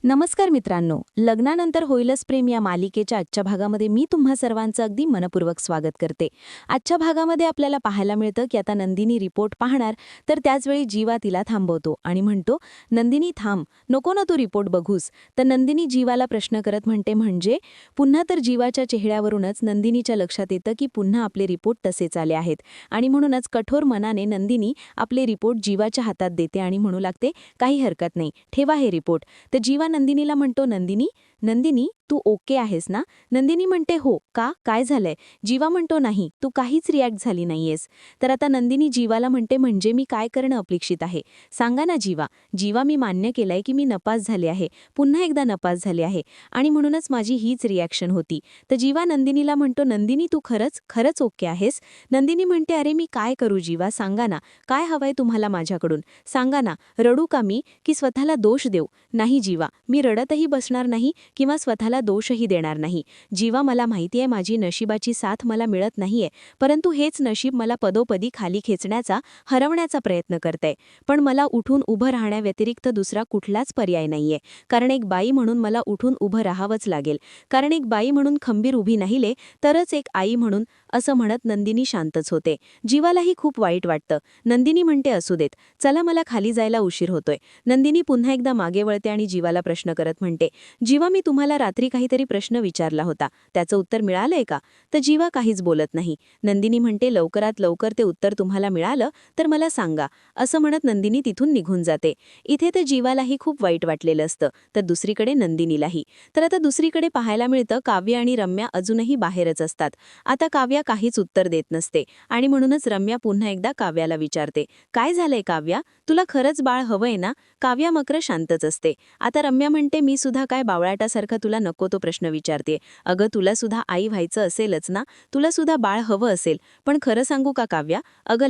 नमस्कार मित्रांनो, लग्नानंतर होईलच प्रेम या मालिकेच्या आजच्या भागामध्ये मी तुम्हा सर्वांचं अगदी मनपूर्वक स्वागत करते. आजच्या भागामध्ये आपल्याला पाहायला मिळतं की आता नंदिनी रिपोर्ट पाहणार, तर त्याचवेळी जीवा तिला थांबवतो आणि म्हणतो, नंदिनी थांब, नको ना तू रिपोर्ट बघूस. तर नंदिनी जीवाला प्रश्न करत म्हणते म्हणजे पुन्हा तर जीवाच्या चेहऱ्यावरूनच नंदिनीच्या लक्षात येतं की पुन्हा आपले रिपोर्ट तसेच आले आहेत आणि म्हणूनच कठोर मनाने नंदिनी आपले रिपोर्ट जीवाच्या हातात देते आणि म्हणू लागते, काही हरकत नाही, ठेवा हे रिपोर्ट. तर जीवा नंदिनीला म्हणतो, नंदिनी नंदिनी तू ओके आहेस ना? नंदिनी म्हणते, हो का, काय झालंय? जीवा म्हणतो, नाही, तू काहीच रिॲक्ट झाली नाहीयेस. तर आता नंदिनी जीवाला म्हणते, म्हणजे मी काय करणं अपेक्षित आहे, सांगा ना जीवा. जीवा, मी मान्य केलंय की मी नपास झाले आहे, पुन्हा एकदा नपास झाले आहे आणि म्हणूनच माझी हीच रिॲक्शन होती. तर जीवा नंदिनीला म्हणतो, नंदिनी तू खरंच खरंच ओके आहेस? नंदिनी म्हणते, अरे मी काय करू जीवा, सांगा ना, काय हवंय तुम्हाला माझ्याकडून, सांगा ना, रडू का मी की स्वतःला दोष देऊ? नाही जीवा, मी रडतही बसणार नाही किंवा स्वतःला दोषही देणार नाही. जीवा, मला माहितीये माझी नशिबाची साथ मला मिळत नाहीये, परंतु हेच नशीब मला पदोपदी खाली खेचण्याचा, हरवण्याचा प्रयत्न करतंय. पण मला उठून उभं राहण्याव्यतिरिक्त दुसरा कुठलाच पर्याय नाहीये. कारण एक बाई म्हणून मला उठून उभं राहावंच लागेल. कारण एक बाई म्हणून खंबीर उभी नाहीले तरच एक आई म्हणून, असं म्हणत नंदिनी शांतच होते. जीवालाही खूप वाईट वाटतं. नंदिनी म्हणते, असू देत, चला मला खाली जायला उशीर होतोय. नंदिनी पुन्हा एकदा मागे वळते आणि जीवाला प्रश्न करत म्हणते, जीवा, मी तुम्हाला रात्री काहीतरी प्रश्न विचारला होता, त्याचं उत्तर मिळालंय का? तर जीवा काहीच बोलत नाही. नंदिनी म्हणते, लवकरात लवकर ते उत्तर तुम्हाला मिळालं तर मला सांगा, असं म्हणत नंदिनी तिथून निघून जाते. इथे तर जीवालाही खूप वाईट वाटलेलं असतं, तर दुसरीकडे नंदिनीलाही. तर आता दुसरीकडे पाहायला मिळतं, काव्या आणि रम्या अजूनही बाहेरच असतात. आता काव्या काहीच उत्तर देत नसते आणि म्हणूनच रम्या पुन्हा एकदा काव्याला विचारते, काय झालंय काव्या, तुला खरंच बाळ हवंय ना? काव्या मात्र शांतच असते. आता रम्या म्हणते, मी सुद्धा काय बावळाटासारखा तुला नको तो प्रश्न विचारते. अगं, तुला सुद्धा आई व्हायचं असेलच ना, तुला सुद्धा बाळ हवं असेल. पण खरं सांगू का काव्या, अगं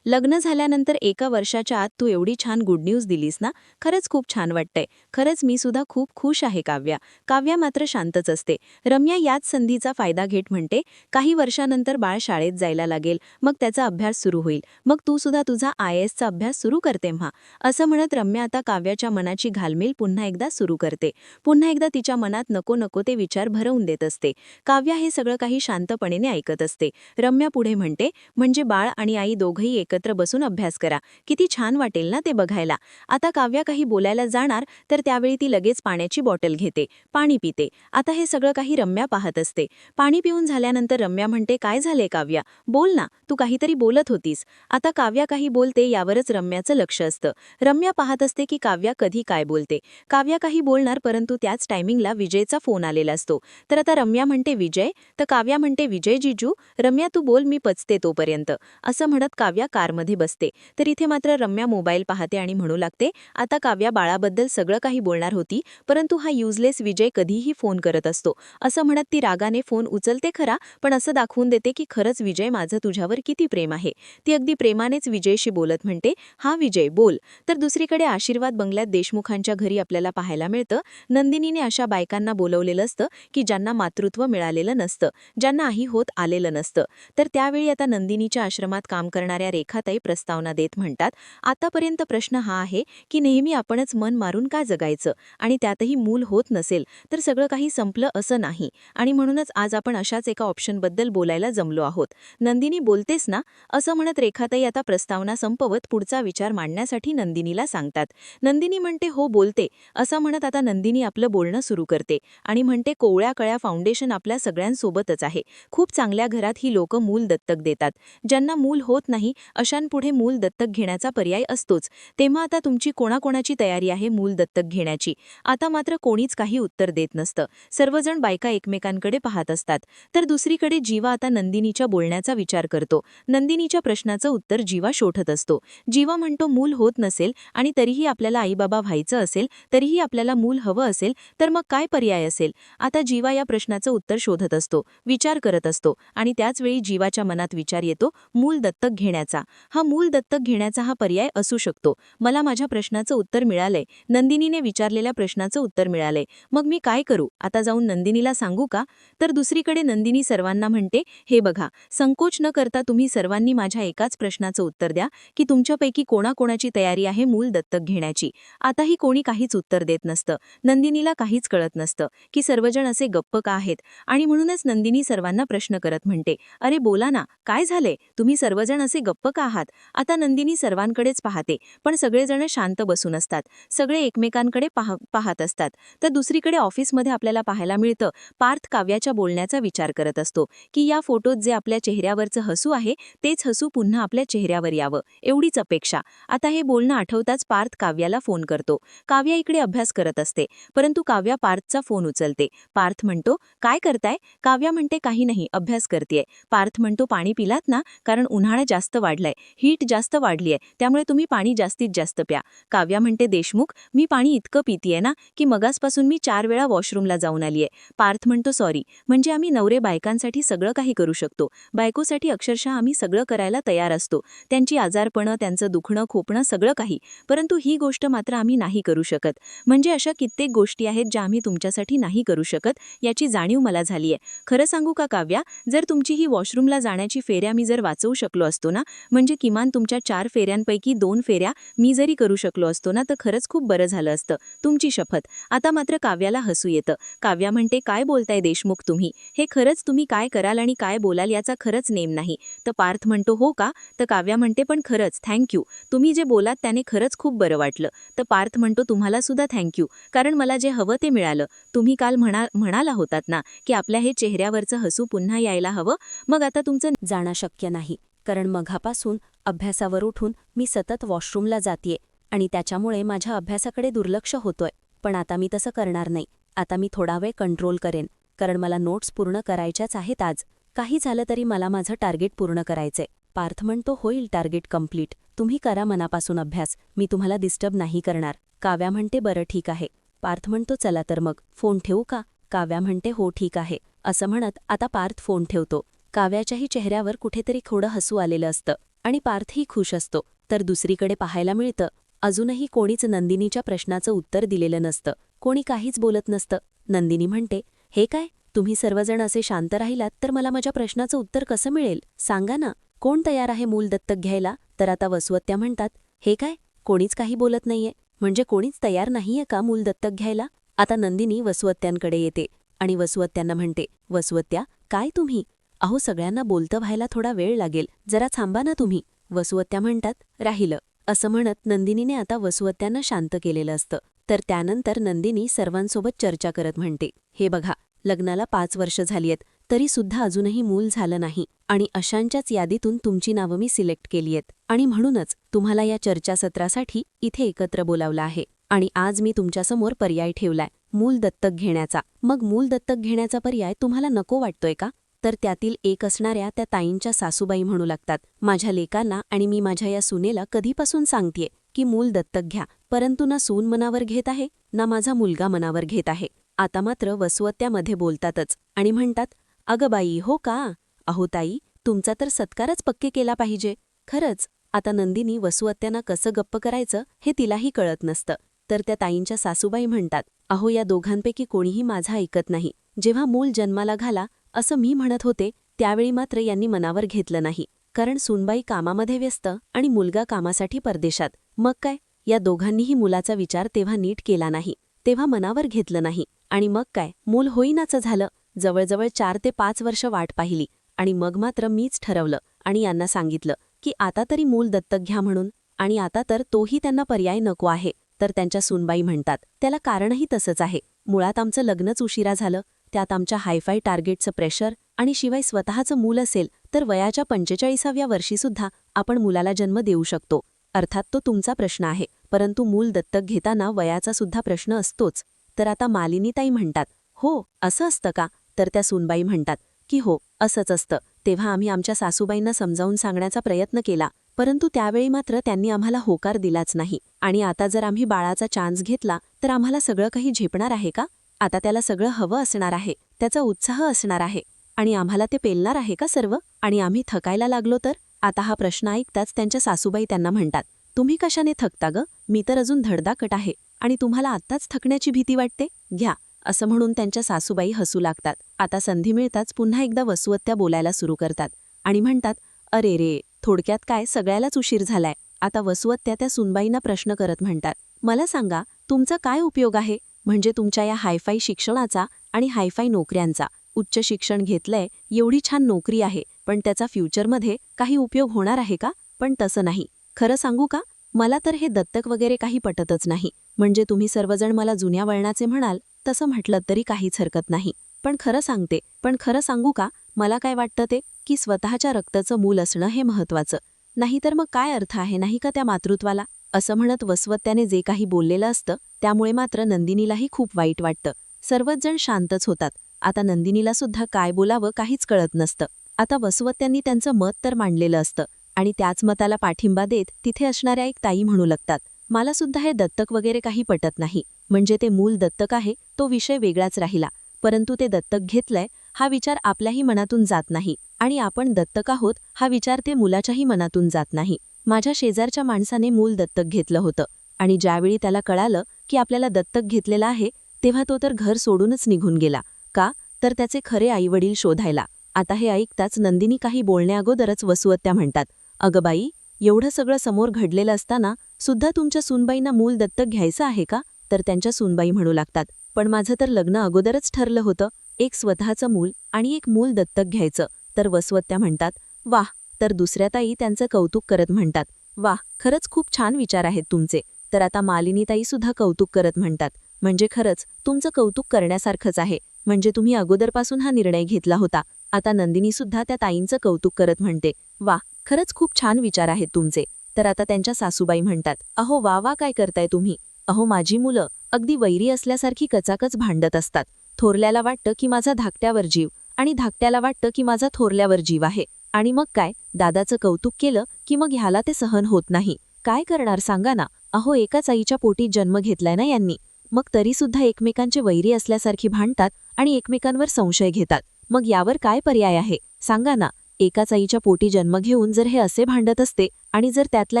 लग्न झाल्यानंतर 1 वर्षाच्या आत तू एवढी छान गुड न्यूज दिलीस ना, खरंच खूप छान वाटतंय. खरंच मी सुद्धा खूप खुश आहे काव्या. काव्या मात्र शांतच असते. रम्या याच संधीचा फायदा घेत म्हणते, काही वर्षानंतर बाळ शाळेत जायला लागेल, मग त्याचा अभ्यास सुरू होईल, मग तू सुद्धा तुझा IASचा अभ्यास सुरू कर तेव्हा. असं म्हणत रम्या आता काव्याच्या मनाची घालमेल पुन्हा एकदा सुरू करते. पुन्हा एकदा तिच्या मनात नको नको ते विचार भरवून देत असते. काव्या हे सगळं काही शांतपणे ऐकत असते. रम्या पुढे म्हणते, म्हणजे बाळ आणि आई दोघंही एकत्र बसून अभ्यास करा, किती छान वाटेल ना ते बघायला. आता काव्या काही बोलायला जाणार तर त्यावेळी ती लगेच पाण्याची बॉटल घेते, पाणी पिते. आता हे सगळं काही रम्या पाहत असते. पाणी पिऊन झाल्यानंतर रम्या म्हणते, काय झाले काव्या, बोल ना, तू काहीतरी बोलत होतीस. आता काव्या काही बोलते यावरच रम्याचं लक्ष असतं. रम्या पाहत असते की काव्या कधी काय बोलते. काव्या काही बोलणार, परंतु त्याच टायमिंगला विजयचा फोन आलेला असतो. तर आता रम्या म्हणते, विजय? तर काव्या म्हणते, विजय जीजू? रम्या, तू बोल, मी पचते तोपर्यंत, असं म्हणत काव्या कारमध्ये बसते. तर इथे मात्र रम्या मोबाईल पाहते आणि म्हणू लागते, आता काव्या बाळाबद्दल सगळं काही बोलणार होती, परंतु हा युजलेस विजय कधीही फोन करत असतो, असं म्हणत ती रागाने फोन उचलते खरा, पण असं दाखवून देते की खरंच विजय, माझं तुझ्यावर किती प्रेम आहे. ती अगदी प्रेमानेच विजयशी बोलत म्हणते, हा विजय बोल. तर दुसरीकडे आशीर्वाद बंगल्यात देशमुखांच्या घरी आपल्याला पाहायला मिळतं, नंदिनीने अशा बायकांना बोलवलेलं असतं की ज्यांना मातृत्व मिळालेलं नसतं, ज्यांना आई होत आलेलं नसतं. तर त्यावेळी आता नंदिनीच्या आश्रमात काम करणाऱ्या रेखाताई प्रस्तावना देत म्हणतात, आतापर्यंत प्रश्न हा आहे की नेहमी आपणच मन मारून का जगायचं, आणि त्यातही मूल होत नसेल तर सगळं काही संपलं असं नाही, आणि म्हणूनच आज आपण अशाच एका ऑप्शनबद्दल बोलायला जमलो आहोत. नंदिनी, बोलतेस ना? असं म्हणत रेखाताई आता प्रस्तावना संपवत पुढचा विचार मांडण्यासाठी नंदिनीला सांगतात. नंदिनी म्हणते, हो बोलते, असं म्हणत आता नंदिनी आपलं बोलणं सुरू करते आणि म्हणते, कोवळ्या कळ्या फाउंडेशन आपल्या सगळ्यांसोबतच आहे. खूप चांगल्या घरात ही लोकं मूल दत्तक देतात. ज्यांना मूल होत नाही अशांपुढे मूल दत्तक घेण्याचा पर्याय असतोच. तेव्हा आता तुमची कोणाकोणाची तयारी आहे मूल दत्तक घेण्याची? आता मात्र कोणीच काही उत्तर देत नसतं. सर्वजण बायका एकमेकांकडे पाहत असतात. तर दुसरीकडे जीवा आता नंदिनीच्या बोलण्याचा विचार करतो. नंदिनीच्या प्रश्नाचं उत्तर जीवा शोधत असतो. जीवा म्हणतो, मूल होत नसेल आणि तरीही आपल्याला आईबाबा व्हायचं असेल, तरीही आपल्याला मूल हवं असेल, तर मग काय पर्याय असेल? आता जीवा या प्रश्नाचं उत्तर शोधत असतो, विचार करत असतो, आणि त्याचवेळी जीवाच्या मनात विचार येतो, मूल दत्तक घेण्याचा. मूल दत्तक घेण्याचा हा पर्याय असू शकतो. मला माझ्या प्रश्नाचं उत्तर मिळालंय, नंदिनीने विचारलेल्या प्रश्नाचं उत्तर मिळालंय. मग मी काय करू? आता जाऊन नंदिनीला सांगू का? तर दुसरीकडे नंदिनी सर्वांना म्हणते, हे बघा, संकोच न करता तुम्ही सर्वांनी माझ्या एकाच प्रश्नाचं उत्तर द्या की तुमच्यापैकी कोणाकोणाची तयारी आहे मूल दत्तक घेण्याची. आताही कोणी काहीच उत्तर देत नसतं. नंदिनीला काहीच कळत नसतं की सर्वजण असे गप्प का आहेत. आणि म्हणूनच नंदिनी सर्वांना प्रश्न करत म्हणते, अरे बोला ना, काय झाले, तुम्ही सर्वजण असे गप्प का आहात. आता नंदिनी सर्वांकडेच पाहते, पण सगळेजण शांत बसून असतात. सगळे एकमेकांकडे पाहत असतात. तर दुसरीकडे ऑफिसमध्ये आपल्याला पाहायला मिळतं, पार्थ काव्याच्या बोलण्याचा विचार करत असतो की या फोटोत जे आपल्या चेहऱ्यावरचं हसू आहे तेच हसू पुन्हा आपल्या चेहऱ्यावर यावं, एवढीच अपेक्षा. आता हे बोलणं आठवताच पार्थ काव्याला फोन करतो. काव्या इकडे अभ्यास करत असते, परंतु काव्या पार्थचा फोन उचलते. पार्थ म्हणतो, काय करताय. काव्या म्हणते, काही नाही, अभ्यास करतेय. पार्थ म्हणतो, पाणी पिलात ना, कारण उन्हाळा जास्त वाढलाय, हीट जास्त वाढलीय, त्यामुळे तुम्ही पाणी जास्तीत जास्त प्या. काव्या म्हणते, देशमुख, मी पाणी इतकं पितीये ना की मगासपासून मी 4 वेळा वॉशरूमला जाऊन आलीये. पार्थ म्हणतो, सॉरी, म्हणजे आम्ही नवरे बायकांसाठी सगळं काही करू शकतो. बायकोसाठी अक्षरशः आम्ही सगळं करायला तयार असतो, त्यांची आजारपणं, त्यांचं दुखणं खोपणं सगळं काही, परंतु ही गोष्ट मात्र आम्ही नाही करू शकत. म्हणजे अशा कित्येक गोष्टी आहेत ज्या आम्ही तुमच्यासाठी नाही करू शकत, याची जाणीव मला झालीये. खरं सांगू का काव्या, जर तुमची ही वॉशरूमला जाण्याची फेऱ्या मी जर वाचवू शकलो असतो ना, म्हणजे किमान तुमच्या 4 फेऱ्यांपैकी 2 फेऱ्या मी जरी करू शकलो असतो ना, तर खरंच खूप बरं झालं असतं, तुमची शपथ. आता मात्र काव्याला हसू येतं. काव्या म्हणते, काय बोलताय देशमुख तुम्ही, हे खरंच तुम्ही काय कराल आणि काय बोलाल याचा खरंच नेम नाही. तर पार्थ म्हणतो, हो का. तर काव्या म्हणते, पण खरंच थँक्यू, तुम्ही जे बोलात त्याने खरंच खूप बरं वाटलं. तर पार्थ म्हणतो, तुम्हाला सुद्धा थँक्यू, कारण मला जे हवं ते मिळालं. तुम्ही काल म्हणाला होतात ना की आपल्या हे चेहऱ्यावरचं हसू पुन्हा यायला हवं. मग आता तुमचं जाणं शक्य नाही, कारण मघापासून अभ्यासावर उठून मी सतत वॉशरूमला जातीये आणि त्याच्यामुळे माझ्या अभ्यासाकडे दुर्लक्ष होतोय. पण आता मी तसं करणार नाही. आता मी थोडा वेळ कंट्रोल करेन, कारण मला नोट्स पूर्ण करायच्याच आहेत आज. काही झालं तरी मला माझं टार्गेट पूर्ण करायचंय. पार्थ म्हणतो, होईल टार्गेट कंप्लीट, तुम्ही करा मनापासून अभ्यास, मी तुम्हाला डिस्टर्ब नाही करणार. काव्या म्हणते, बरं ठीक आहे. पार्थ म्हणतो, चला तर मग फोन ठेवू का. काव्या म्हणते, हो ठीक आहे. असं म्हणत आता पार्थ फोन ठेवतो. काव्याच्याही चेहऱ्यावर कुठेतरी थोडं हसू आलेलं असतं आणि पार्थही खुश असतो. तर दुसरीकडे पाहायला मिळतं, अजूनही कोणीच नंदिनीच्या प्रश्नाचं उत्तर दिलेलं नसतं. कोणी काहीच बोलत नसतं. नंदिनी म्हणते, हे काय, तुम्ही सर्वजण असे शांत राहिलात तर मला माझ्या प्रश्नाचं उत्तर कसं मिळेल, सांगा ना, कोण तयार आहे मूल दत्तक घ्यायला. तर आता वसुवत्या म्हणतात, हे काय, कोणीच काही बोलत नाहीये, म्हणजे कोणीच तयार नाहीये का मूल दत्तक घ्यायला. आता नंदिनी वसुवत्यांकडे येते आणि वसुवत्यांना म्हणते, वसुवत्या, काय तुम्ही, अहो सगळ्यांना बोलतं व्हायला थोडा वेळ लागेल, जरा थांबा ना तुम्ही. वसुवत्या म्हणतात, राहिलं. असं म्हणत नंदिनीने आता वसुवत्यांना शांत केलेलं असतं. तर त्यानंतर नंदिनी सर्वांसोबत चर्चा करत म्हणते, हे बघा, लग्नाला 5 वर्ष झाली आहेत, तरी सुद्धा अजूनही मूल झालं नाही आणि अशांच्याच यादीतून तुमची नावं मी सिलेक्ट केली आहेत आणि म्हणूनच तुम्हाला या चर्चासत्रासाठी इथे एकत्र बोलावलं आहे. आणि आज मी तुमच्यासमोर पर्याय ठेवलाय, मूल दत्तक घेण्याचा. मग मूल दत्तक घेण्याचा पर्याय तुम्हाला नको वाटतोय का. तर त्यातील एक असणाऱ्या त्या ताईंच्या सासूबाई म्हणू लागतात, माझ्या लेकांना आणि मी माझ्या या सुनेला कधीपासून सांगतेय की मूल दत्तक घ्या, परंतु ना सून मनावर घेत आहे ना माझा मुलगा मनावर घेत आहे. आता मात्र वसुवत्यामध्ये बोलतातच आणि म्हणतात, अगं बाई, हो का, अहो ताई, तुमचा तर सत्कारच पक्के केला पाहिजे. खरंच. आता नंदिनी वसुवत्यांना कसं गप्प करायचं हे तिलाही कळत नसतं. तर त्या ताईंच्या सासूबाई म्हणतात, अहो या दोघांपैकी कोणीही माझा ऐकत नाही. जेव्हा मूल जन्माला घाला असं मी म्हणत होते त्यावेळी मात्र यांनी मनावर घेतलं नाही, कारण सूनबाई कामामध्ये व्यस्त आणि मुलगा कामासाठी परदेशात. मग काय, या दोघांनीही मुलाचा विचार तेव्हा नीट केला नाही, तेव्हा मनावर घेतलं नाही आणि मग काय, मूल होईनाचं झालं. जवळजवळ 4 ते 5 वर्ष वाट पाहिली आणि मग मात्र मीच ठरवलं आणि यांना सांगितलं की आता तरी मूल दत्तक घ्या म्हणून. आणि आता तर तोही त्यांना पर्याय नको आहे. तर त्यांच्या सूनबाई म्हणतात, त्याला कारणही तसंच आहे. मुळात आमचं लग्नच उशिरा झालं, त्यात आमच्या हायफाय टार्गेटचं प्रेशर आणि शिवाय स्वतःचं मूल असेल तर वयाच्या 45व्या वर्षीसुद्धा आपण मुलाला जन्म देऊ शकतो. अर्थात तो तुमचा प्रश्न आहे, परंतु मूल दत्तक घेताना वयाचा सुद्धा प्रश्न असतोच. तर आता मालिनीताई म्हणतात, हो असं असतं का. तर त्या सूनबाई म्हणतात की हो, असंच असतं. तेव्हा आम्ही आमच्या सासूबाईंना समजावून सांगण्याचा प्रयत्न केला, परंतु त्यावेळी मात्र त्यांनी आम्हाला होकार दिलाच नाही. आणि आता जर आम्ही बाळाचा चान्स घेतला तर आम्हाला सगळं काही झेपणार आहे का. आता त्याला सगळं हवं असणार आहे, त्याचा उत्साह असणार आहे आणि आम्हाला ते पेलणार आहे का सर्व. आणि आम्ही थकायला लागलो तर. आता हा प्रश्न ऐकताच त्यांच्या सासूबाई त्यांना म्हणतात, तुम्ही कशाने थकता ग, मी तर अजून धडधाकट आहे आणि तुम्हाला आत्ताच थकण्याची भीती वाटते. घ्या, असं म्हणून त्यांच्या सासूबाई हसू लागतात. आता संधी मिळताच पुन्हा एकदा वसुवत्त्या बोलायला सुरू करतात आणि म्हणतात, अरे रे, थोडक्यात काय, सगळ्यालाच उशीर झालाय. आता वसुवत्त्या त्या सुनबाईंना प्रश्न करत म्हणतात, मला सांगा, तुमचा काय उपयोग आहे? म्हणजे तुमच्या या हायफाय शिक्षणाचा आणि हायफाय नोकऱ्यांचा. उच्च शिक्षण घेतलंय, एवढी छान नोकरी आहे, पण त्याचा फ्युचरमध्ये काही उपयोग होणार आहे का? पण तसं नाही. खरं सांगू का, मला तर हे दत्तक वगैरे काही पटतच नाही. म्हणजे तुम्ही सर्वजण मला जुन्या वळणाचे म्हणाल, तसं म्हटलं तरी काहीच हरकत नाही. पण खरं सांगू का, मला काय वाटतं ते, की स्वतःच्या रक्ताचं मूल असणं हे महत्त्वाचं. नाहीतर मग काय अर्थ आहे नाही का त्या मातृत्वाला? असं म्हणत वसवत्त्याने जे काही बोललेलं असतं, त्यामुळे मात्र नंदिनीलाही खूप वाईट वाटतं. सर्वच जण शांतच होतात. आता नंदिनीला सुद्धा काय बोलावं काहीच कळत नसतं. आता वसवत्त्यांनी त्यांचं मत तर मांडलेलं असतं आणि त्याच मताला पाठिंबा देत तिथे असणाऱ्या एक ताई म्हणू लागतात, मला सुद्धा हे दत्तक वगैरे काही पटत नाही. म्हणजे ते मूल दत्तक आहे तो विषय वेगळाच राहिला, परंतु ते दत्तक घेतलंय हा विचार आपल्याही मनातून जात नाही आणि आपण दत्तक आहोत हा विचार ते मुलाच्याही मनातून जात नाही. माझ्या शेजारच्या माणसाने मूल दत्तक घेतलं होतं आणि ज्यावेळी त्याला कळालं की आपल्याला दत्तक घेतलेलं आहे, तेव्हा तो तर घर सोडूनच निघून गेला. का? तर त्याचे खरे आईवडील शोधायला. आता हे ऐकताच नंदिनी काही बोलण्याअगोदरच वसुवत्त्या म्हणतात, अगं बाई, एवढं सगळं समोर घडलेलं असताना सुद्धा तुमच्या सूनबाईंना मूल दत्तक घ्यायचं आहे का? तर त्यांच्या सूनबाई म्हणू लागतात, पण माझं तर लग्न अगोदरच ठरलं होतं, एक स्वतःचं मूल आणि एक मूल दत्तक घ्यायचं. तर वसवत्त्या म्हणतात, वाह. तर दुसऱ्या ताई त्यांचं कौतुक करत म्हणतात, वाह, खरंच खूप छान विचार आहेत तुमचे. तर आता मालिनीताई सुद्धा कौतुक करत म्हणतात, म्हणजे खरंच तुमचं कौतुक करण्यासारखंच आहे. म्हणजे तुम्ही अगोदरपासून हा निर्णय घेतला होता. आता नंदिनी सुद्धा त्या ताईंचं कौतुक करत म्हणते, वाह, खरंच खूप छान विचार आहेत तुमचे. तर आता त्यांच्या सासूबाई म्हणतात, अहो वा वा, काय करताय तुम्ही? अहो माझी मुलं अगदी वैरी असल्यासारखी कचाकच भांडत असतात. थोरल्याला वाटतं की माझा धाकट्यावर जीव आणि धाकट्याला वाटतं की माझा थोरल्यावर जीव आहे. आणि मग काय, दादाचं कौतुक केलं की मग ह्याला ते सहन होत नाही. काय करणार सांगा ना? अहो एकाच आईच्या पोटी जन्म घेतलाय ना यांनी. मग तरीसुद्धा एकमेकांचे वैरी असल्यासारखी भांडतात आणि एकमेकांवर संशय घेतात. मग यावर काय पर्याय आहे सांगा ना? एकाच आईच्या पोटी जन्म घेऊन जर हे असे भांडत असते आणि जर त्यातला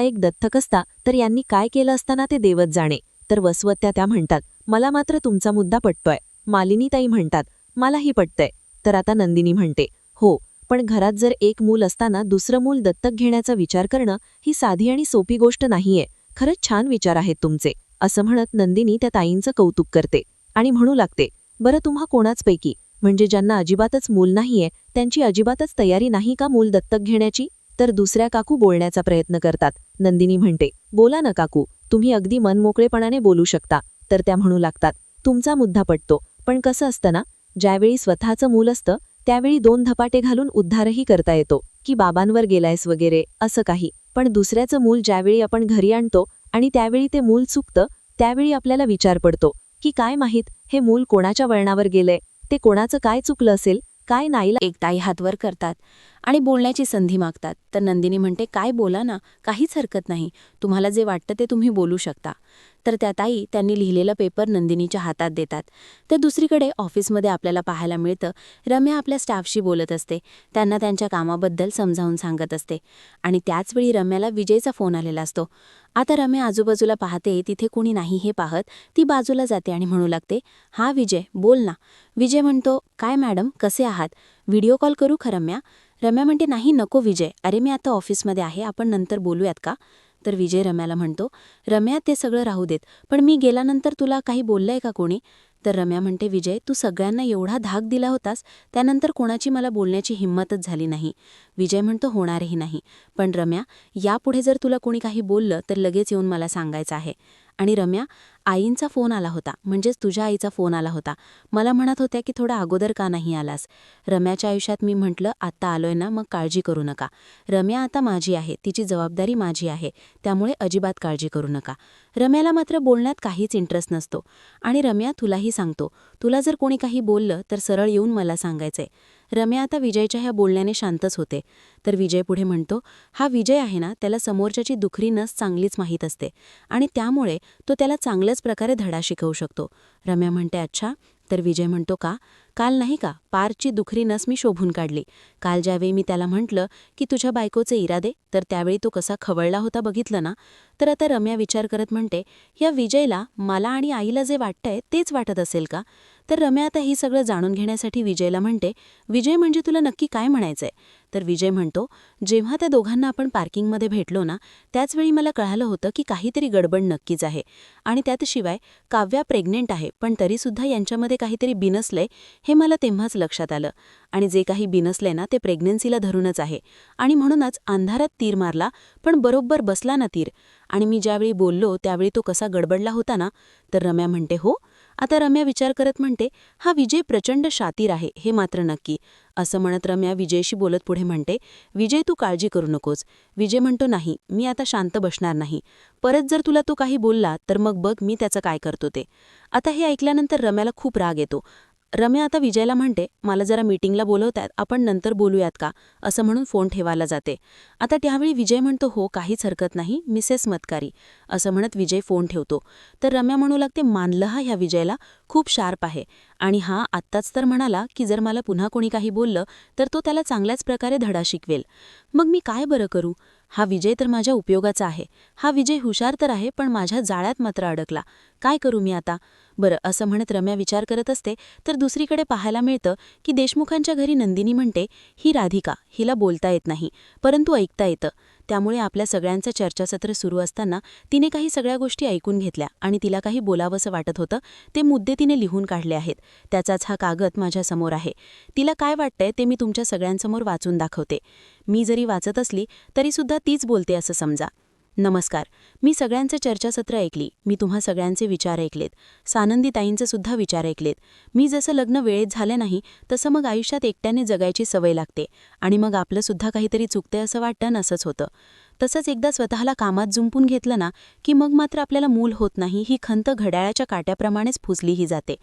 एक दत्तक असता तर यांनी काय केलं असताना ते देवच जाणे. तर वसवत्त्या त्या म्हणतात, मला मात्र तुमचा मुद्दा पटतोय. मालिनीताई म्हणतात, मलाही पटतंय. तर आता नंदिनी म्हणते, हो, पण घरात जर एक मूल असताना दुसरं मूल दत्तक घेण्याचा विचार करणं ही साधी आणि सोपी गोष्ट नाहीये. खरंच छान विचार आहेत तुमचे. असं म्हणत नंदिनी त्या ताईंचं कौतुक करते आणि म्हणू लागते, बरं तुम्हा कोणाचपैकी, म्हणजे ज्यांना अजिबातच मूल नाहीये त्यांची अजिबातच तयारी नाही का मूल दत्तक घेण्याची? तर दुसऱ्या काकू बोलण्याचा प्रयत्न करतात. नंदिनी म्हणते, बोला ना काकू, तुम्ही अगदी मनमोकळेपणाने बोलू शकता. तर त्या म्हणू लागतात, तुमचा मुद्दा पटतो, पण कसं असतं ना, ज्यावेळी स्वतःचं मूल असतं त्यावेळी दोन धपाटे घालून उद्धारही करता येतो, की बाबांवर गेलायस वगैरे असं काही. पण दुसऱ्याचं मूल ज्यावेळी आपण घरी आणतो आणि त्यावेळी ते मूल चुकतं, त्यावेळी आपल्याला विचार पडतो, की काय माहीत हे मूल कोणाच्या वळणावर गेलंय, ते कोणाचं काय चुकलं असेल, काय नाईला. एक ताई हातवर करतात आणि बोलण्याची संधी मागतात. तर नंदिनी म्हणते, काय बोला ना, काहीच हरकत नाही. तुम्हाला जे वाटतं ते तुम्ही बोलू शकता. तर त्या ताई त्यांनी लिहिलेलं पेपर नंदिनीच्या हातात देतात. तर दुसरीकडे ऑफिसमध्ये आपल्याला पाहायला मिळतं, रम्या आपल्या स्टाफशी बोलत असते. त्यांना त्यांच्या कामाबद्दल समजावून सांगत असते आणि त्याचवेळी रम्याला विजयचा फोन आलेला असतो. आता रम्या आजूबाजूला पाहते, तिथे कोणी नाही हे पाहत ती बाजूला जाते आणि म्हणू लागते, हा विजय, बोल ना. विजय म्हणतो, काय मॅडम, कसे आहात? व्हिडिओ कॉल करू का रम्या? रम्या म्हणते, नाही नको विजय, अरे मी आता ऑफिसमध्ये आहे, आपण नंतर बोलूयात का? तर विजय रम्याला म्हणतो, रम्या ते सगळं राहू देत, पण मी गेल्यानंतर तुला काही बोललंय का कोणी? तर रम्या म्हणते, विजय तू सगळ्यांना एवढा धाक दिला होतास, त्यानंतर कोणाची मला बोलण्याची हिंमतच झाली नाही. विजय म्हणतो, होणारही नाही. पण रम्या, यापुढे जर तुला कोणी काही बोललं तर लगेच येऊन मला सांगायचं आहे. आणि रम्या, आईंचा फोन आला होता, म्हणजेच तुझ्या आईचा फोन आला होता. मला म्हणत होत्या की थोडा अगोदर का नाही आलास? रम्याच्या आयुष्यात मी म्हटलं, आत्ता आलोय ना, मग काळजी करू नका. रम्या आता माझी आहे, तिची जबाबदारी माझी आहे, त्यामुळे अजिबात काळजी करू नका. रम्याला मात्र बोलण्यात काहीच इंटरेस्ट नसतो. आणि रम्या, तुलाही सांगतो, तुला जर कोणी काही बोललं तर सरळ येऊन मला सांगायचंय. रम्या आता विजयच्या ह्या बोलण्याने शांतच होते. तर विजय पुढे म्हणतो, हा विजय आहे ना, त्याला समोरच्याची दुखरी नस चांगलीच माहीत असते आणि त्यामुळे तो त्याला चांगल्याच प्रकारे धडा शिकवू शकतो. रम्या म्हणते, अच्छा. तर विजय म्हणतो, का? काल नाही का पार्थची दुखरी नस मी शोभून काढली. काल ज्यावेळी मी त्याला म्हटलं की तुझ्या बायकोचे इरादे, तर त्यावेळी तो कसा खवळला होता बघितलं ना. तर आता रम्या विचार करत म्हणते, या विजयला मला आणि आईला जे वाटतंय तेच वाटत असेल का? तर रम्या आता ही सगळं जाणून घेण्यासाठी विजयला म्हणते, विजय म्हणजे तुला नक्की काय म्हणायचंय? तर विजय म्हणतो, जेव्हा त्या दोघांना आपण पार्किंगमध्ये भेटलो ना, त्याचवेळी मला कळालं होतं की काहीतरी गडबड नक्कीच आहे. आणि त्याशिवाय काव्या प्रेग्नेंट आहे, पण तरीसुद्धा यांच्यामध्ये काहीतरी बिनसलंय हे मला तेव्हाच लक्षात आलं. आणि जे काही बिनसलंय ना ते प्रेग्नन्सीला धरूनच आहे. आणि म्हणूनच अंधारात तीर मारला, पण बरोबर बसला ना तीर. आणि मी ज्यावेळी बोललो त्यावेळी तो कसा गडबडला होता ना. तर रम्या म्हणते, हो. आता रम्या विचार करत म्हणते, हा विजय प्रचंड शातीर आहे हे मात्र नक्की. असं म्हणत रम्या विजयशी बोलत पुढे म्हणते, विजय तू काळजी करू नकोस. विजय म्हणतो, नाही, मी आता शांत बसणार नाही. परत जर तुला तो काही बोलला तर मग बघ मी त्याचं काय करतो ते. आता हे ऐकल्यानंतर रम्याला खूप राग येतो. रम्या आता विजयला म्हणते, मला जरा मीटिंगला बोलवतात, आपण नंतर बोलूयात का? असं म्हणून फोन ठेवायला जाते. आता त्यावेळी विजय म्हणतो, हो काहीच हरकत नाही मिसेस मतकारी. असं म्हणत विजय फोन ठेवतो. तर रम्या म्हणू लागते, मानलं हा ह्या विजयला, खूप शार्प आहे. आणि हा आत्ताच तर म्हणाला की जर मला पुन्हा कोणी काही बोललं तर तो त्याला चांगल्याच प्रकारे धडा शिकवेल. मग मी काय बरं करू? हा विजय तर माझ्या उपयोगाचा आहे. हा विजय हुशार तर आहे, पण माझ्या जाळ्यात मात्र अडकला. काय करू मी आता? बरं, असं म्हणत रम्या विचार करत असते तर दुसरीकडे पाहायला मिळतं की देशमुखांच्या घरी नंदिनी म्हणते, ही राधिका, हिला बोलता येत नाही, परंतु ऐकता येतं. त्यामुळे आपल्या सगळ्यांचं चर्चासत्र सुरू असताना तिने काही सगळ्या गोष्टी ऐकून घेतल्या आणि तिला काही बोलावंसं वाटत होतं ते मुद्दे तिने लिहून काढले आहेत. त्याचाच हा कागद माझ्यासमोर आहे. तिला काय वाटतंय ते मी तुमच्या सगळ्यांसमोर वाचून दाखवते. मी जरी वाचत असली तरीसुद्धा तीच बोलते असं समजा. नमस्कार. मी सगळ्यांचं चर्चासत्र ऐकली. मी तुम्हा सगळ्यांचे विचार ऐकलेत. सानंदीताईंचे सुद्धा विचार ऐकलेत. मी जसं लग्न वेळेत झालं नाही तसं मग आयुष्यात एकट्याने जगायची सवय लागते आणि मग आपलं सुद्धा काहीतरी चुकतंय असं वाटतं न असंच होतं. तसंच एकदा स्वतःला कामात जुंपून घेतलं ना की मग मात्र आपल्याला मूल होत नाही ही खंत घड्याळाच्या काट्याप्रमाणेच फुसलीही जाते.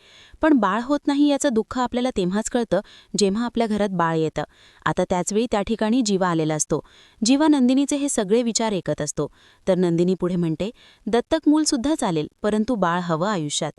पण बाळ होत नाही याचं दुःख आपल्याला तेव्हाच कळतं जेव्हा आपल्या घरात बाळ येतं. आता त्याचवेळी त्या ठिकाणी जीवा आलेला असतो. जीवा नंदिनीचे हे सगळे विचार ऐकत असतो. तर नंदिनी पुढे म्हणते, दत्तक मूल सुद्धा चालेल, परंतु बाळ हवं आयुष्यात.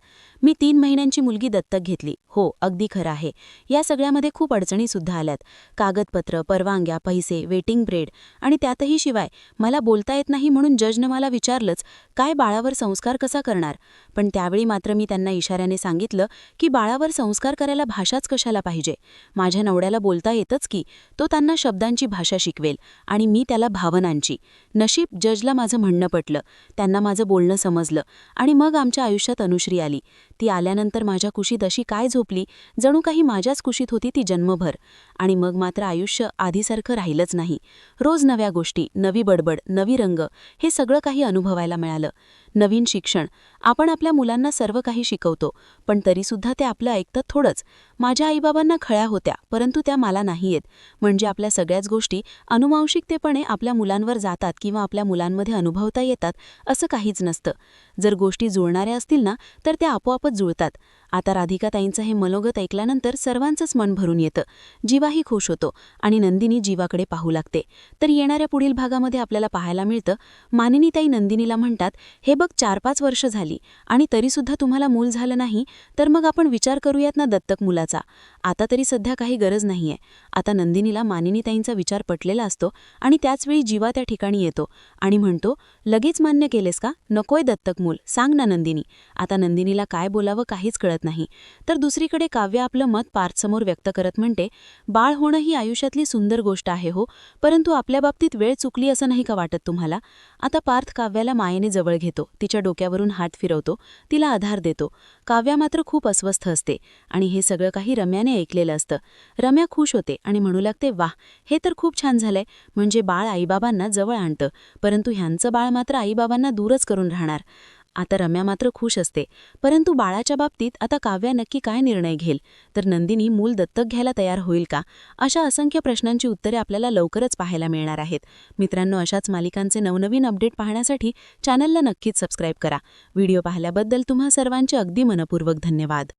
मी 3 महिन्यांची मुलगी दत्तक घेतली. हो, अगदी खरं आहे. या सगळ्यामध्ये खूप अडचणी सुद्धा आल्यात. कागदपत्र, परवानग्या, पैसे, वेटिंग पिरियड आणि त्यातही शिवाय मला बोलता येत नाही म्हणून जजनं मला विचारलंच, काय बाळावर संस्कार कसा करणार? पण त्यावेळी मात्र मी त्यांना इशाऱ्याने सांगितलं की बाळावर संस्कार करायला भाषाच कशाला पाहिजे? माझ्या नवऱ्याला बोलता येतच की, तो त्यांना शब्दांची भाषा शिकवेल आणि मी त्याला भावनांची. नशीब जजला माझं म्हणणं पटलं. त्यांना माझं बोलणं समजलं आणि मग आमच्या आयुष्यात अनुश्री आली. ती आल्यानंतर माझ्या कुशीत अशी काय झोपली, जणू काही माझ्याच कुशीत होती ती जन्मभर. आणि मग मात्र आयुष्य आधीसारखं राहिलंच नाही. रोज नव्या गोष्टी, नवी बडबड, नवी रंग, हे सगळं काही अनुभवायला मिळालं. नवीन शिक्षण. आपण आपल्या मुलांना सर्व काही शिकवतो, पण तरीसुद्धा ते आपलं ऐकतात थोडंच. माझ्या आईबाबांना खळ्या होत्या, परंतु त्या मला नाही येत. म्हणजे आपल्या सगळ्याच गोष्टी अनुवांशिकतेपणे आपल्या मुलांवर जातात किंवा आपल्या मुलांमध्ये अनुभवता येतात असं काहीच नसतं. जर गोष्टी जुळणाऱ्या असतील ना तर त्या आपोआपच जुळतात. आता राधिकाताईंचं हे मनोगत ऐकल्यानंतर सर्वांचंच मन भरून येतं. जीवाही खुश होतो आणि नंदिनी जीवाकडे पाहू लागते. तर येणाऱ्या पुढील भागामध्ये आपल्याला पाहायला मिळतं, मानिनीताई नंदिनीला म्हणतात, हे बघ 4-5 वर्ष झाली आणि तरीसुद्धा तुम्हाला मूल झालं नाही, तर मग आपण विचार करूयात ना दत्तक मुलाचा. आता तरी सध्या काही गरज नाहीये. आता नंदिनीला मानिनीताईंचा विचार पटलेला असतो आणि त्याचवेळी जीवा त्या ठिकाणी येतो आणि म्हणतो, लगेच मान्य केलेस का? नकोय दत्तक मूल, सांग ना नंदिनी. आता नंदिनीला काय बोलावं काहीच कळत नाही. तर दुसरीकडे काव्या आपलं मत पार्थसमोर व्यक्त करत म्हणते, बाळ होणं ही आयुष्यातली सुंदर गोष्ट आहे हो, परंतु आपल्या बाबतीत वेळ चुकली असं नाही का वाटत तुम्हाला? आता पार्थ काव्याला मायेने जवळ घेतो, तिच्या डोक्यावरून हात फिरवतो, तिला आधार देतो. काव्या मात्र खूप अस्वस्थ असते आणि हे सगळं काही रम्याने ऐकलेलं असतं. रम्या खुश होते आणि म्हणू लागते, वाह, हे तर खूप छान झालंय. म्हणजे बाळ आईबाबांना जवळ आणतं, परंतु ह्यांचं बाळ मात्र आईबाबांना दूरच करून राहणार. आता रम्या मात्र खुश असते, परंतु बाळाच्या बाबतीत आता काव्या नक्की काय निर्णय घेईल? तर नंदिनी मूल दत्तक घ्यायला तयार होईल का? अशा असंख्य प्रश्नांची उत्तरे आपल्याला लवकरच पाहायला मिळणार आहेत. मित्रांनो, अशाच मालिकांचे नवनवीन अपडेट पाहण्यासाठी चॅनलला नक्कीच सबस्क्राईब करा. व्हिडिओ पाहिल्याबद्दल तुम्हा सर्वांचे अगदी मनपूर्वक धन्यवाद.